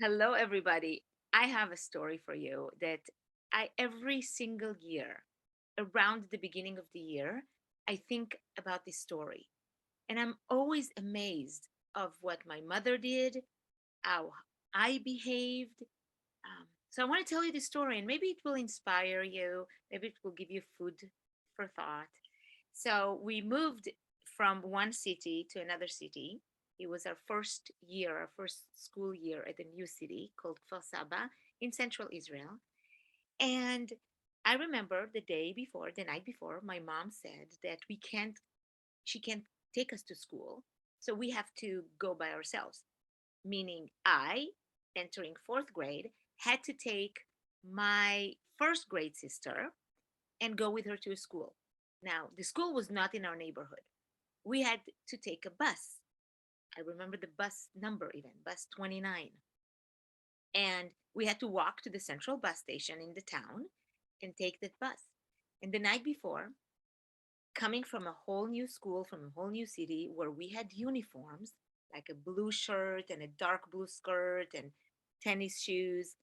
Hello, everybody. I have a story for you that every single year, around the beginning of the year, I think about this story. And I'm always amazed of what my mother did, how I behaved. So I want to tell you this story, and maybe it will inspire you. Maybe it will give you food for thought. So we moved from one city to another city. It was our first year, our first school year at a new city called Kfar Saba in central Israel. And I remember the day before, the night before, my mom said that she can't take us to school. So we have to go by ourselves, meaning I, entering fourth grade, had to take my first grade sister and go with her to a school. Now, the school was not in our neighborhood. We had to take a bus. I remember the bus number even, bus 29. And we had to walk to the central bus station in the town and take that bus. And the night before, coming from a whole new school, from a whole new city where we had uniforms, like a blue shirt and a dark blue skirt and tennis shoes,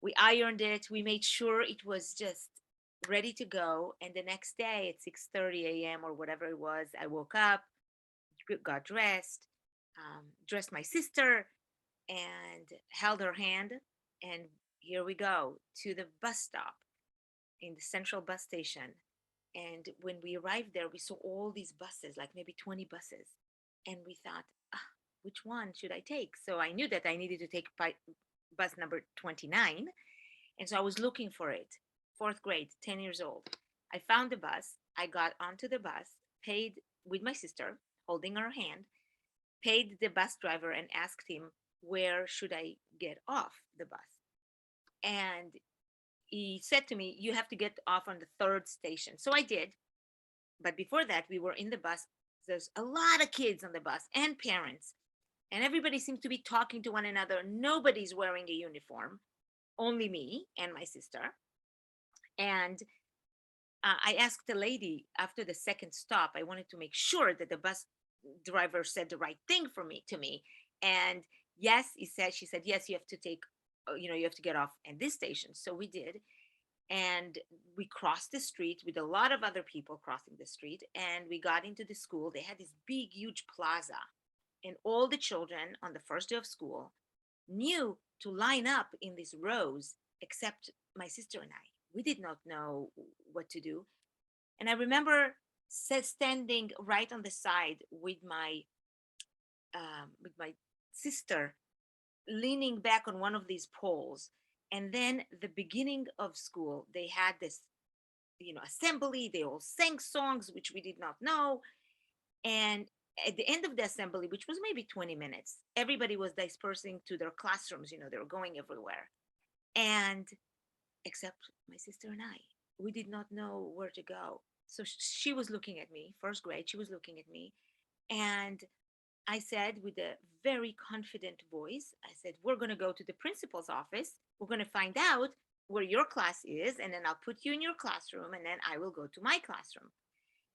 we ironed it. We made sure it was just ready to go. And the next day at 6:30 a.m. or whatever it was, I woke up, got dressed, dressed my sister, and held her hand. And here we go to the bus stop in the central bus station. And when we arrived there, we saw all these buses, like maybe 20 buses. And we thought, which one should I take? So I knew that I needed to take bus number 29. And so I was looking for it. Fourth grade, 10 years old. I found the bus. I got onto the bus, paid with my sister, holding her hand, paid the bus driver and asked him, where should I get off the bus? And he said to me, you have to get off on the third station. So I did. But before that, we were in the bus. There's a lot of kids on the bus and parents. And everybody seems to be talking to one another. Nobody's wearing a uniform, only me and my sister. And I asked the lady after the second stop, I wanted to make sure that the bus driver said the right thing for me to me. And yes, she said, yes, you have to take, you have to get off at this station. So we did. And we crossed the street with a lot of other people crossing the street. And we got into the school. They had this big, huge plaza. And all the children on the first day of school knew to line up in these rows, except my sister and I. We did not know what to do. And I remember standing right on the side with my sister, leaning back on one of these poles. And then the beginning of school, they had this, assembly. They all sang songs which we did not know. And at the end of the assembly, which was maybe 20 minutes, everybody was dispersing to their classrooms. They were going everywhere. And except my sister and I, we did not know where to go. So she was looking at me, first grade, she was looking at me. And I said with a very confident voice, I said, we're going to go to the principal's office. We're going to find out where your class is, and then I'll put you in your classroom, and then I will go to my classroom.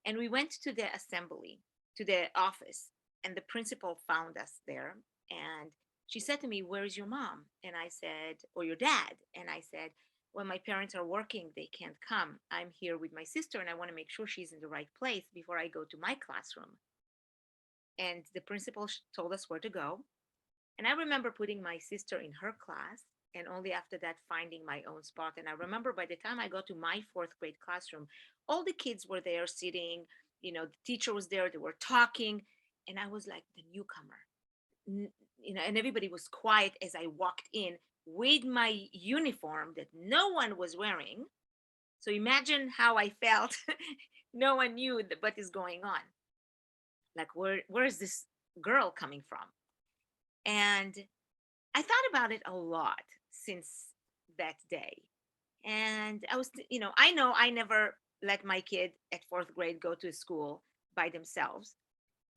And we went to the assembly, to the office, and the principal found us there. And she said to me, where's your mom? And I said, or your dad? And I said, well, my parents are working. They can't come. I'm here with my sister, and I want to make sure she's in the right place before I go to my classroom. And the principal told us where to go. And I remember putting my sister in her class and only after that finding my own spot. And I remember by the time I got to my fourth grade classroom, all the kids were there sitting, the teacher was there, they were talking. And I was like the newcomer, and everybody was quiet as I walked in with my uniform that no one was wearing. So imagine how I felt. No one knew what is going on. Like, where is this girl coming from? And I thought about it a lot since that day. And I know I never let my kid at fourth grade go to school by themselves.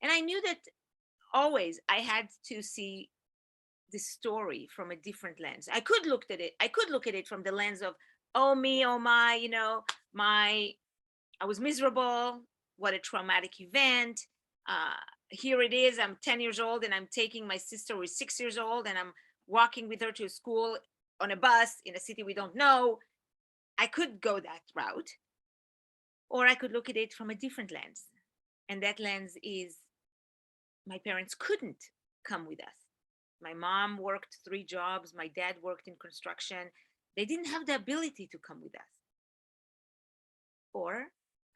And I knew that always I had to see the story from a different lens. I could look at it from the lens of, oh me, oh my, my I was miserable, what a traumatic event. Here it is, I'm 10 years old and I'm taking my sister who is 6 years old, and I'm walking with her to school on a bus in a city we don't know. I could go that route, or I could look at it from a different lens. And that lens is my parents couldn't come with us. My mom worked 3 jobs, my dad worked in construction. They didn't have the ability to come with us. Or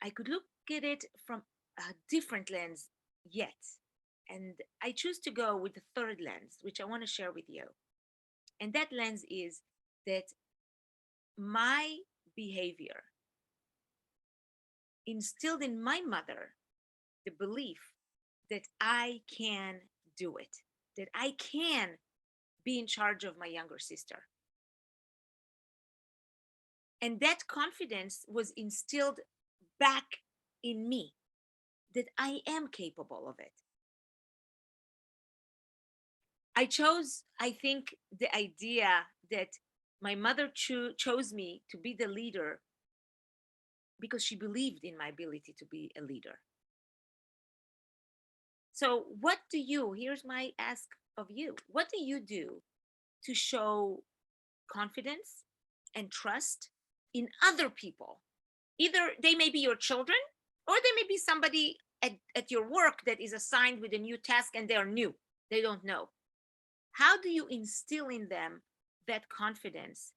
I could look at it from a different lens yet. And I choose to go with the third lens, which I want to share with you. And that lens is that my behavior instilled in my mother the belief that I can do it, that I can be in charge of my younger sister. And that confidence was instilled back in me, that I am capable of it. I chose, I think, the idea that my mother chose me to be the leader because she believed in my ability to be a leader. So, what do you, here's my ask of you, what do you do to show confidence and trust in other people? Either they may be your children, or they may be somebody at your work that is assigned with a new task and they're new, they don't know. How do you instill in them that confidence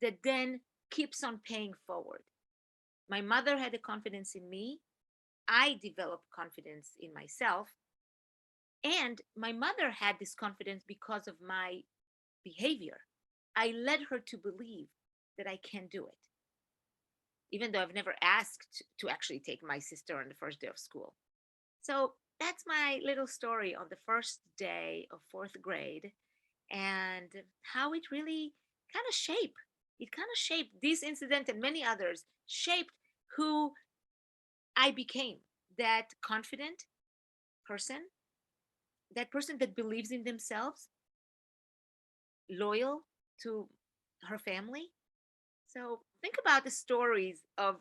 that then keeps on paying forward? My mother had a confidence in me. I developed confidence in myself. And my mother had this confidence because of my behavior. I led her to believe that I can do it, even though I've never asked to actually take my sister on the first day of school. So that's my little story on the first day of fourth grade, and how it really kind of shaped. It kind of shaped this incident and many others, shaped who I became. That confident person, that person that believes in themselves, loyal to her family. So think about the stories of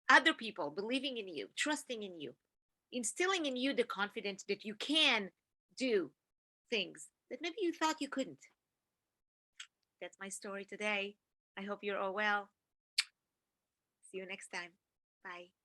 other people believing in you, trusting in you, instilling in you the confidence that you can do things that maybe you thought you couldn't. That's my story today. I hope you're all well. See you next time. Bye.